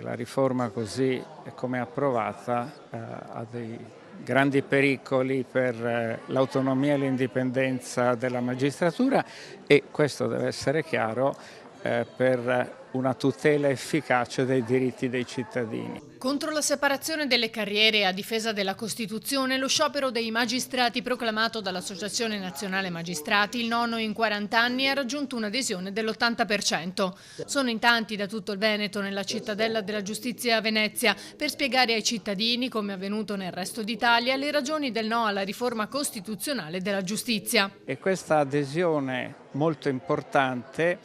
La riforma così come approvata ha dei grandi pericoli per l'autonomia e l'indipendenza della magistratura e questo deve essere chiaro per una tutela efficace dei diritti dei cittadini. Contro la separazione delle carriere e a difesa della Costituzione, lo sciopero dei magistrati proclamato dall'Associazione Nazionale Magistrati, il nono in 40 anni, ha raggiunto un'adesione dell'80%. Sono in tanti da tutto il Veneto, nella cittadella della giustizia a Venezia, per spiegare ai cittadini, come è avvenuto nel resto d'Italia, le ragioni del no alla riforma costituzionale della giustizia. E questa adesione molto importante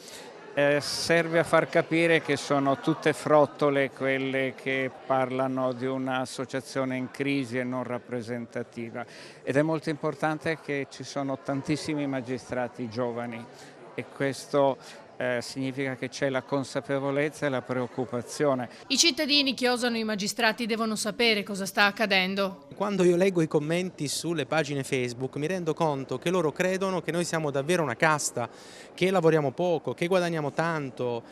serve a far capire che sono tutte frottole quelle che parlano di un'associazione in crisi e non rappresentativa ed è molto importante che ci sono tantissimi magistrati giovani e questo significa che c'è la consapevolezza e la preoccupazione. I cittadini che osano i magistrati devono sapere cosa sta accadendo. Quando io leggo i commenti sulle pagine Facebook mi rendo conto che loro credono che noi siamo davvero una casta, che lavoriamo poco, che guadagniamo tanto,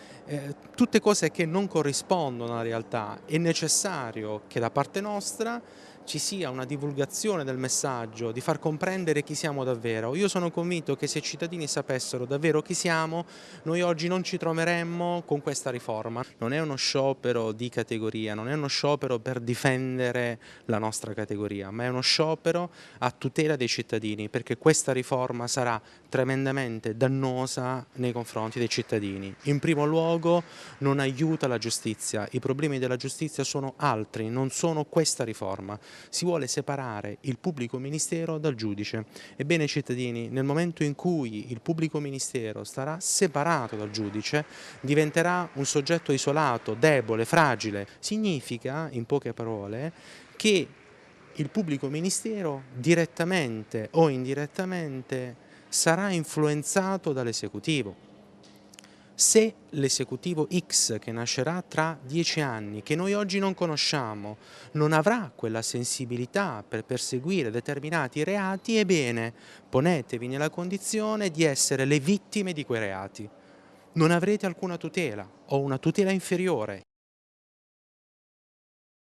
tutte cose che non corrispondono alla realtà. È necessario che da parte nostra ci sia una divulgazione del messaggio, di far comprendere chi siamo davvero. Io sono convinto che se i cittadini sapessero davvero chi siamo, noi oggi non ci troveremmo con questa riforma. Non è uno sciopero di categoria, non è uno sciopero per difendere la nostra categoria, ma è uno sciopero a tutela dei cittadini, perché questa riforma sarà tremendamente dannosa nei confronti dei cittadini. In primo luogo non aiuta la giustizia, i problemi della giustizia sono altri, non sono questa riforma. Si vuole separare il pubblico ministero dal giudice. Ebbene cittadini, nel momento in cui il pubblico ministero sarà separato dal giudice, diventerà un soggetto isolato, debole, fragile. Significa, in poche parole, che il pubblico ministero direttamente o indirettamente sarà influenzato dall'esecutivo. Se l'esecutivo X che nascerà tra 10 anni, che noi oggi non conosciamo, non avrà quella sensibilità per perseguire determinati reati, ebbene, ponetevi nella condizione di essere le vittime di quei reati. Non avrete alcuna tutela o una tutela inferiore.